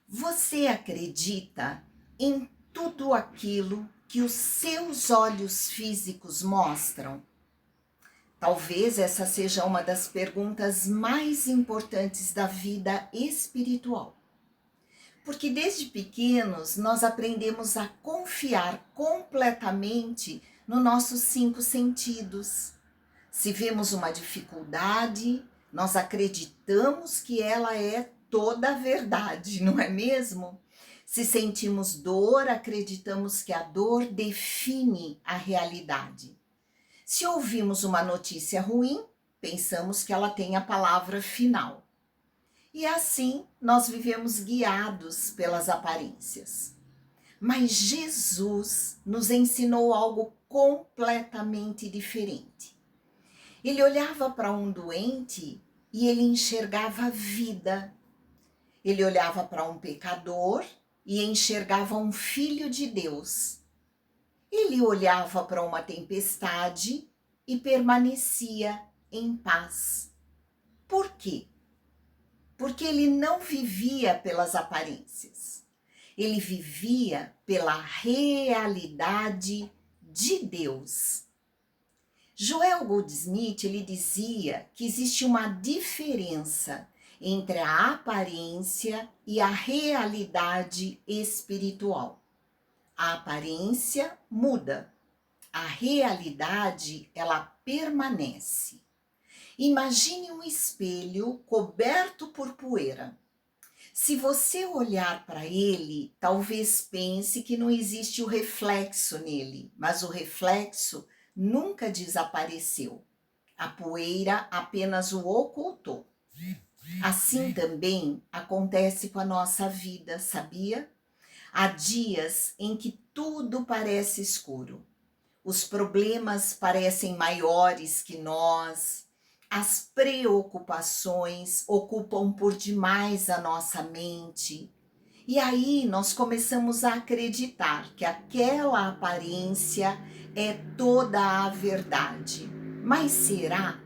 Você acredita em tudo aquilo que os seus olhos físicos mostram? Talvez essa seja uma das perguntas mais importantes da vida espiritual. Porque desde pequenos nós aprendemos a confiar completamente nos nossos cinco sentidos. Se vemos uma dificuldade, nós acreditamos que ela é toda a verdade, não é mesmo? Se sentimos dor, acreditamos que a dor define a realidade. Se ouvimos uma notícia ruim, pensamos que ela tem a palavra final. E assim nós vivemos guiados pelas aparências. Mas Jesus nos ensinou algo completamente diferente. Ele olhava para um doente e ele enxergava vida. Ele olhava para um pecador e enxergava um filho de Deus. Ele olhava para uma tempestade e permanecia em paz. Por quê? Porque ele não vivia pelas aparências. Ele vivia pela realidade de Deus. Joel Goldsmith, ele dizia que existe uma diferença entre a aparência e a realidade espiritual. A aparência muda, a realidade ela permanece. Imagine um espelho coberto por poeira. Se você olhar para ele, talvez pense que não existe o reflexo nele, mas o reflexo nunca desapareceu. A poeira apenas o ocultou. Assim também acontece com a nossa vida, sabia? Há dias em que tudo parece escuro. Os problemas parecem maiores que nós. As preocupações ocupam por demais a nossa mente. E aí nós começamos a acreditar que aquela aparência é toda a verdade. Mas será?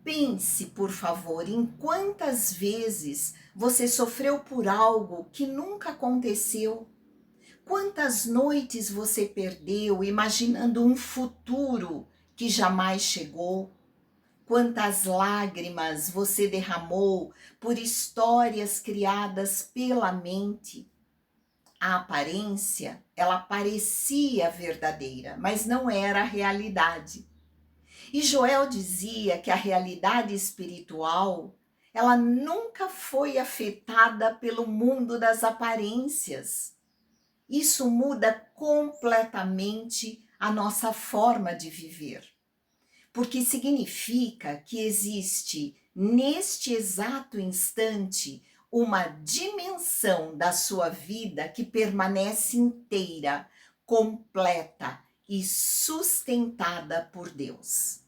Pense, por favor, em quantas vezes você sofreu por algo que nunca aconteceu. Quantas noites você perdeu imaginando um futuro que jamais chegou? Quantas lágrimas você derramou por histórias criadas pela mente? A aparência, ela parecia verdadeira, mas não era a realidade. E Joel dizia que a realidade espiritual, ela nunca foi afetada pelo mundo das aparências. Isso muda completamente a nossa forma de viver, porque significa que existe neste exato instante uma dimensão da sua vida que permanece inteira, completa e sustentada por Deus.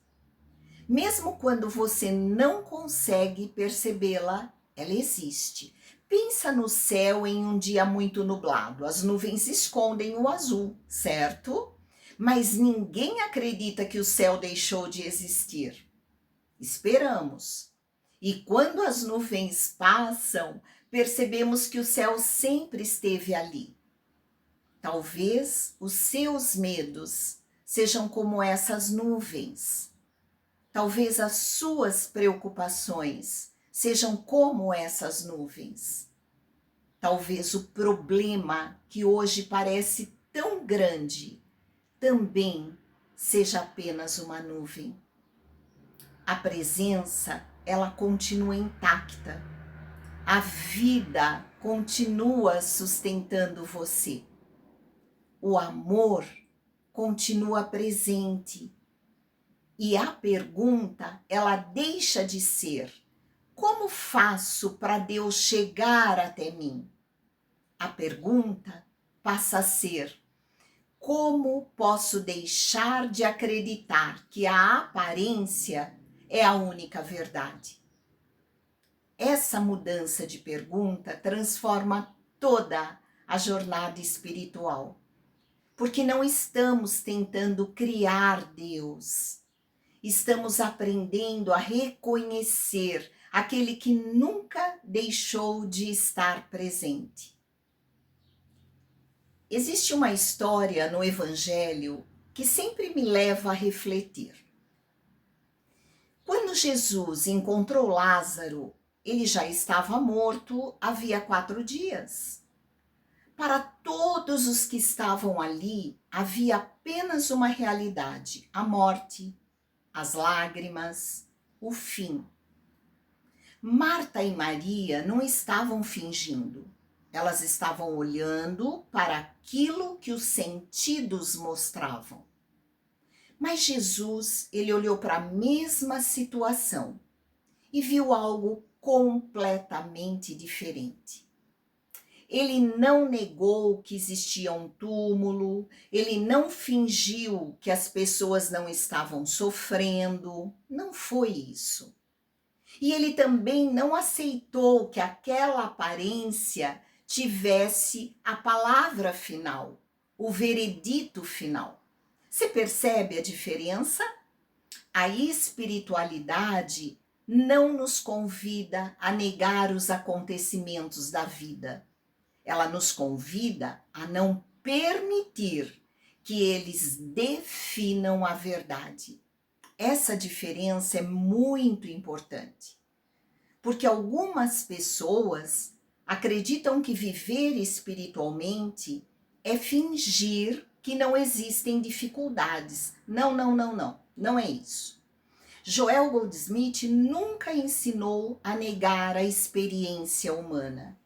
Mesmo quando você não consegue percebê-la, ela existe. Pensa no céu em um dia muito nublado. As nuvens escondem o azul, certo? Mas ninguém acredita que o céu deixou de existir. Esperamos. E quando as nuvens passam, percebemos que o céu sempre esteve ali. Talvez os seus medos sejam como essas nuvens. Talvez as suas preocupações sejam como essas nuvens. Talvez o problema que hoje parece tão grande também seja apenas uma nuvem. A presença, ela continua intacta. A vida continua sustentando você. O amor continua presente. E a pergunta, ela deixa de ser: como faço para Deus chegar até mim? A pergunta passa a ser: como posso deixar de acreditar que a aparência é a única verdade? Essa mudança de pergunta transforma toda a jornada espiritual, porque não estamos tentando criar Deus. Estamos aprendendo a reconhecer aquele que nunca deixou de estar presente. Existe uma história no Evangelho que sempre me leva a refletir. Quando Jesus encontrou Lázaro, ele já estava morto havia 4 dias. Para todos os que estavam ali, havia apenas uma realidade: a morte, as lágrimas, o fim. Marta e Maria não estavam fingindo. Elas estavam olhando para aquilo que os sentidos mostravam. Mas Jesus, ele olhou para a mesma situação e viu algo completamente diferente. Ele não negou que existia um túmulo, ele não fingiu que as pessoas não estavam sofrendo, não foi isso. E ele também não aceitou que aquela aparência tivesse a palavra final, o veredito final. Você percebe a diferença? A espiritualidade não nos convida a negar os acontecimentos da vida. Ela nos convida a não permitir que eles definam a verdade. Essa diferença é muito importante, porque algumas pessoas acreditam que viver espiritualmente é fingir que não existem dificuldades. Não é isso. Joel Goldsmith nunca ensinou a negar a experiência humana.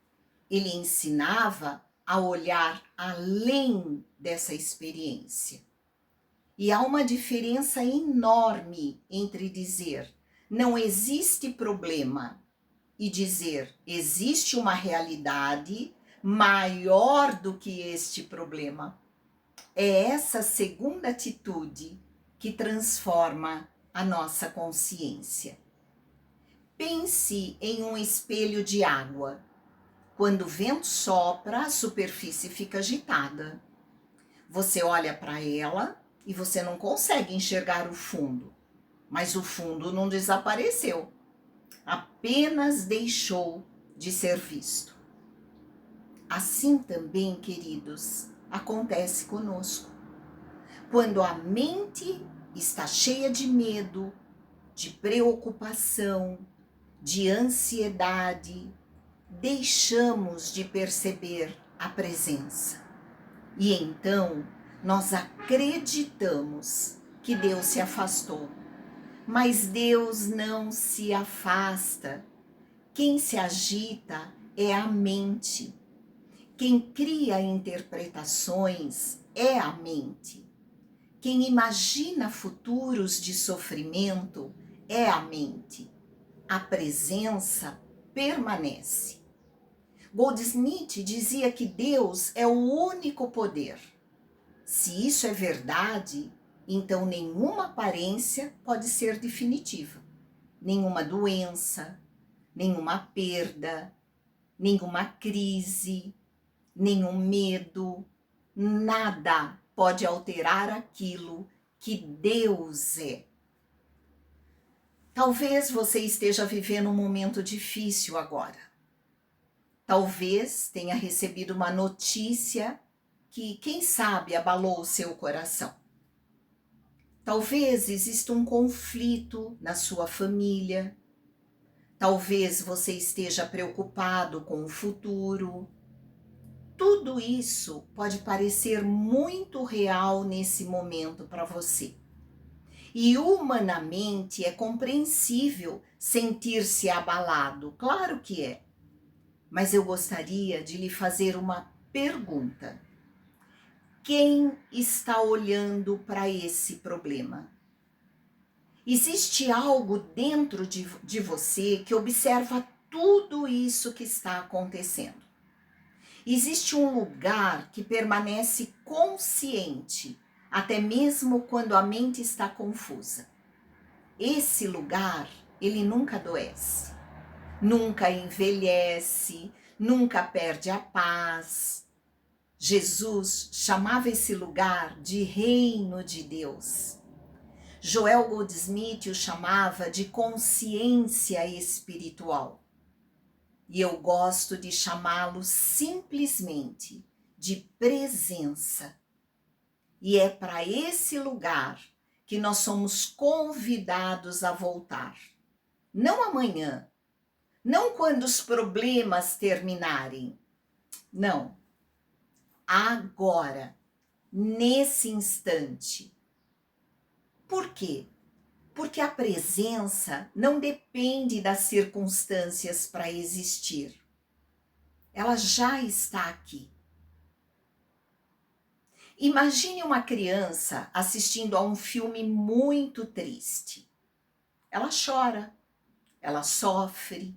Ele ensinava a olhar além dessa experiência. E há uma diferença enorme entre dizer não existe problema e dizer existe uma realidade maior do que este problema. É essa segunda atitude que transforma a nossa consciência. Pense em um espelho de água. Quando o vento sopra, a superfície fica agitada. Você olha para ela e você não consegue enxergar o fundo, mas o fundo não desapareceu, apenas deixou de ser visto. Assim também, queridos, acontece conosco. Quando a mente está cheia de medo, de preocupação, de ansiedade, deixamos de perceber a presença. E então nós acreditamos que Deus se afastou. Mas Deus não se afasta. Quem se agita é a mente. Quem cria interpretações é a mente. Quem imagina futuros de sofrimento é a mente. A presença permanece. Goldsmith dizia que Deus é o único poder. Se isso é verdade, então nenhuma aparência pode ser definitiva. Nenhuma doença, nenhuma perda, nenhuma crise, nenhum medo, nada pode alterar aquilo que Deus é. Talvez você esteja vivendo um momento difícil agora. Talvez tenha recebido uma notícia que, quem sabe, abalou o seu coração. Talvez exista um conflito na sua família. Talvez você esteja preocupado com o futuro. Tudo isso pode parecer muito real nesse momento para você. E humanamente é compreensível sentir-se abalado, claro que é. Mas eu gostaria de lhe fazer uma pergunta. Quem está olhando para esse problema? Existe algo dentro de você que observa tudo isso que está acontecendo. Existe um lugar que permanece consciente, até mesmo quando a mente está confusa. Esse lugar, ele nunca adoece, nunca envelhece, nunca perde a paz. Jesus chamava esse lugar de reino de Deus. Joel Goldsmith o chamava de consciência espiritual. E eu gosto de chamá-lo simplesmente de presença. E é para esse lugar que nós somos convidados a voltar. Não amanhã, não quando os problemas terminarem. Não. Agora, nesse instante. Por quê? Porque a presença não depende das circunstâncias para existir. Ela já está aqui. Imagine uma criança assistindo a um filme muito triste. Ela chora, ela sofre,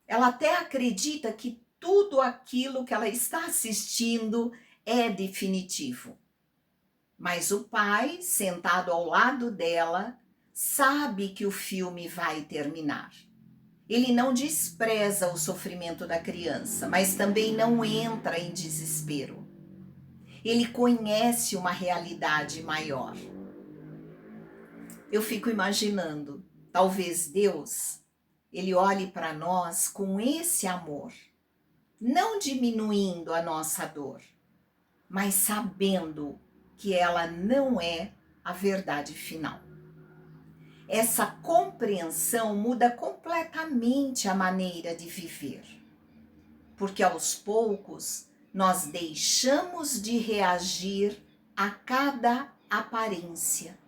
ela até acredita que tudo aquilo que ela está assistindo é definitivo. Mas o pai, sentado ao lado dela, sabe que o filme vai terminar. Ele não despreza o sofrimento da criança, mas também não entra em desespero. Ele conhece uma realidade maior. Eu fico imaginando, talvez Deus, ele olhe para nós com esse amor, não diminuindo a nossa dor, mas sabendo que ela não é a verdade final. Essa compreensão muda completamente a maneira de viver, porque aos poucos nós deixamos de reagir a cada aparência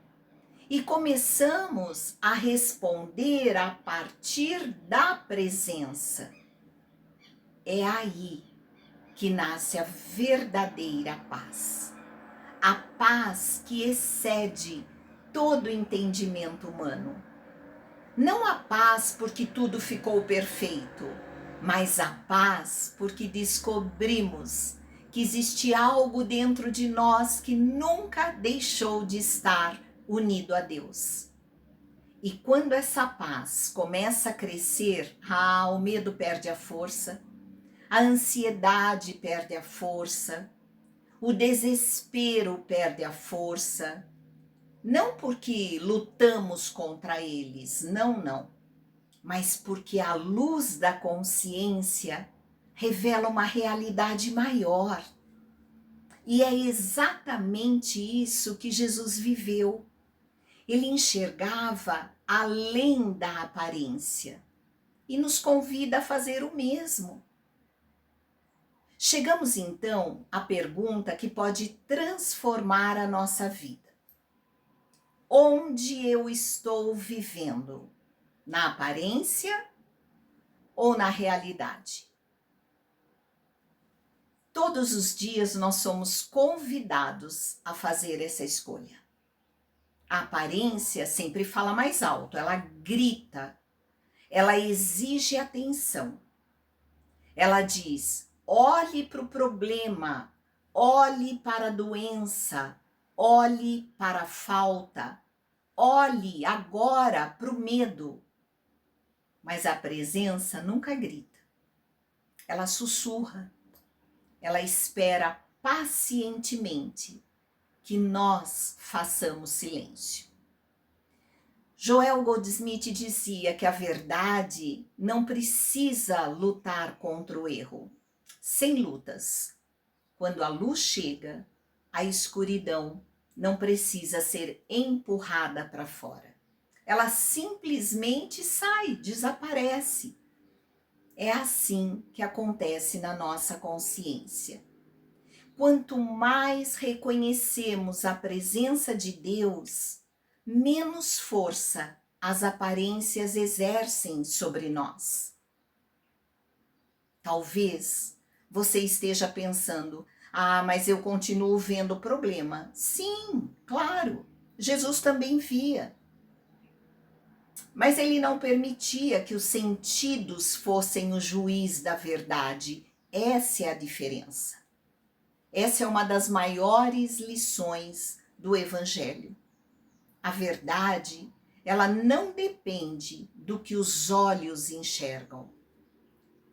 e começamos a responder a partir da presença. É aí que nasce a verdadeira paz. A paz que excede todo entendimento humano. Não a paz porque tudo ficou perfeito, mas a paz porque descobrimos que existe algo dentro de nós que nunca deixou de estar unido a Deus. E quando essa paz começa a crescer, o medo perde a força, a ansiedade perde a força, o desespero perde a força, não porque lutamos contra eles, não, mas porque a luz da consciência revela uma realidade maior. E é exatamente isso que Jesus viveu. Ele enxergava além da aparência e nos convida a fazer o mesmo. Chegamos então à pergunta que pode transformar a nossa vida. Onde eu estou vivendo? Na aparência ou na realidade? Todos os dias nós somos convidados a fazer essa escolha. A aparência sempre fala mais alto, ela grita, ela exige atenção. Ela diz: olhe para o problema, olhe para a doença, olhe para a falta, olhe agora para o medo. Mas a presença nunca grita, ela sussurra, ela espera pacientemente que nós façamos silêncio. Joel Goldsmith dizia que a verdade não precisa lutar contra o erro. Sem lutas, quando a luz chega, a escuridão não precisa ser empurrada para fora. Ela simplesmente sai, desaparece. É assim que acontece na nossa consciência. Quanto mais reconhecemos a presença de Deus, menos força as aparências exercem sobre nós. Talvez você esteja pensando: mas eu continuo vendo o problema. Sim, claro, Jesus também via. Mas ele não permitia que os sentidos fossem o juiz da verdade. Essa é a diferença. Essa é uma das maiores lições do Evangelho. A verdade, ela não depende do que os olhos enxergam.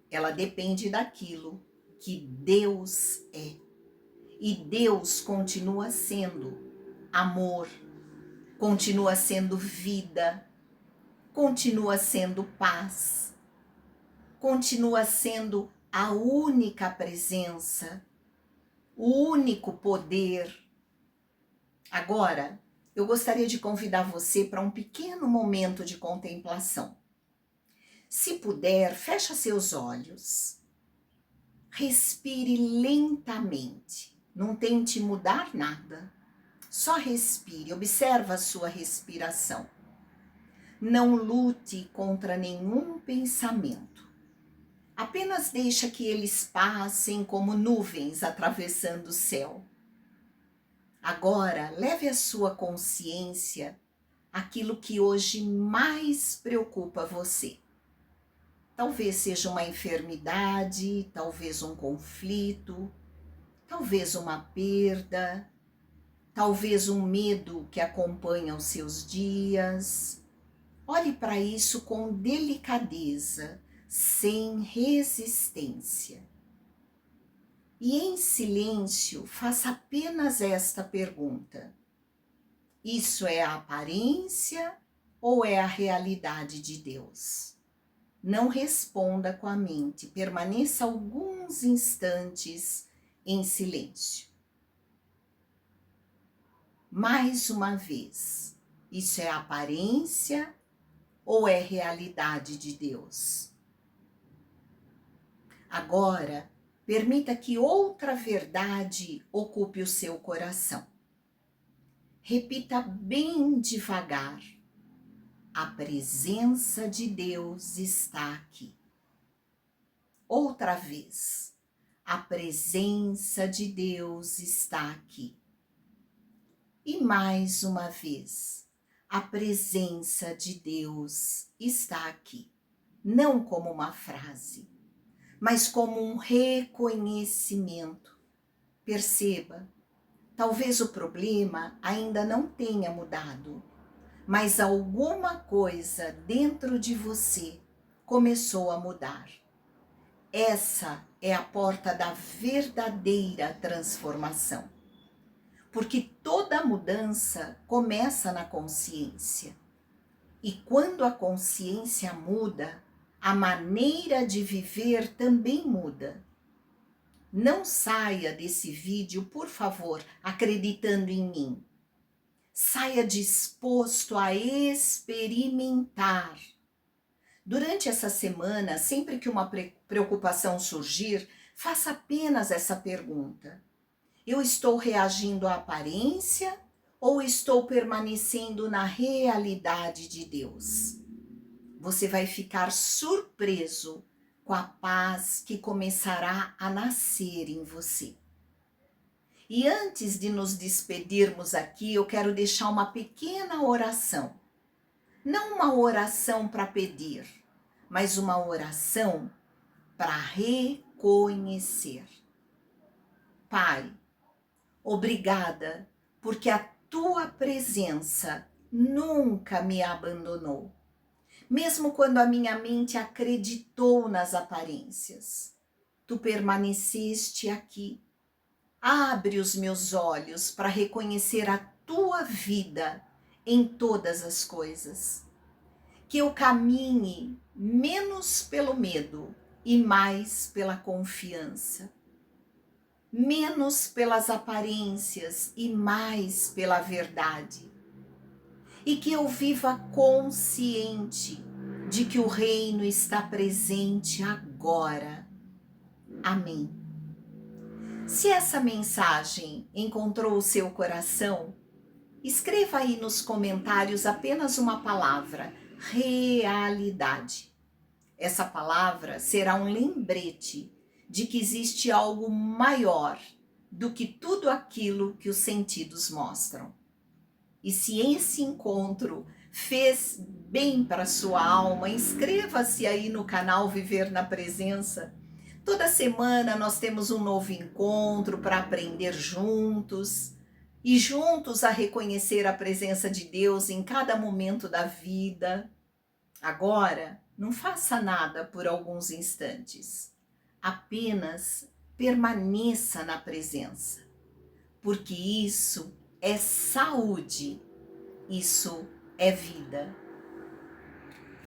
Ela depende daquilo que Deus é. E Deus continua sendo amor, continua sendo vida, continua sendo paz, continua sendo a única presença, o único poder. Agora, eu gostaria de convidar você para um pequeno momento de contemplação. Se puder, fecha seus olhos. Respire lentamente. Não tente mudar nada. Só respire, observa a sua respiração. Não lute contra nenhum pensamento. Apenas deixa que eles passem como nuvens atravessando o céu. Agora, leve a sua consciência àquilo que hoje mais preocupa você. Talvez seja uma enfermidade, talvez um conflito, talvez uma perda, talvez um medo que acompanha os seus dias. Olhe para isso com delicadeza, sem resistência. E em silêncio, faça apenas esta pergunta: isso é a aparência ou é a realidade de Deus? Não responda com a mente, permaneça alguns instantes em silêncio. Mais uma vez, isso é aparência ou é realidade de Deus? Agora, permita que outra verdade ocupe o seu coração. Repita bem devagar: a presença de Deus está aqui. Outra vez, a presença de Deus está aqui. E mais uma vez, a presença de Deus está aqui. Não como uma frase, mas como um reconhecimento. Perceba, talvez o problema ainda não tenha mudado, mas alguma coisa dentro de você começou a mudar. Essa é a porta da verdadeira transformação. Porque toda mudança começa na consciência. E quando a consciência muda, a maneira de viver também muda. Não saia desse vídeo, por favor, acreditando em mim. Saia disposto a experimentar. Durante essa semana, sempre que uma preocupação surgir, faça apenas essa pergunta: eu estou reagindo à aparência ou estou permanecendo na realidade de Deus? Você vai ficar surpreso com a paz que começará a nascer em você. E antes de nos despedirmos aqui, eu quero deixar uma pequena oração. Não uma oração para pedir, mas uma oração para reconhecer. Pai, obrigada, porque a tua presença nunca me abandonou. Mesmo quando a minha mente acreditou nas aparências, tu permaneceste aqui. Abre os meus olhos para reconhecer a tua vida em todas as coisas. Que eu caminhe menos pelo medo e mais pela confiança. Menos pelas aparências e mais pela verdade. E que eu viva consciente de que o reino está presente agora. Amém. Se essa mensagem encontrou o seu coração, escreva aí nos comentários apenas uma palavra: realidade. Essa palavra será um lembrete de que existe algo maior do que tudo aquilo que os sentidos mostram. E se esse encontro fez bem para sua alma, inscreva-se aí no canal Viver na Presença. Toda semana nós temos um novo encontro para aprender juntos e juntos a reconhecer a presença de Deus em cada momento da vida. Agora, não faça nada por alguns instantes. Apenas permaneça na presença, porque isso é saúde Isso é vida.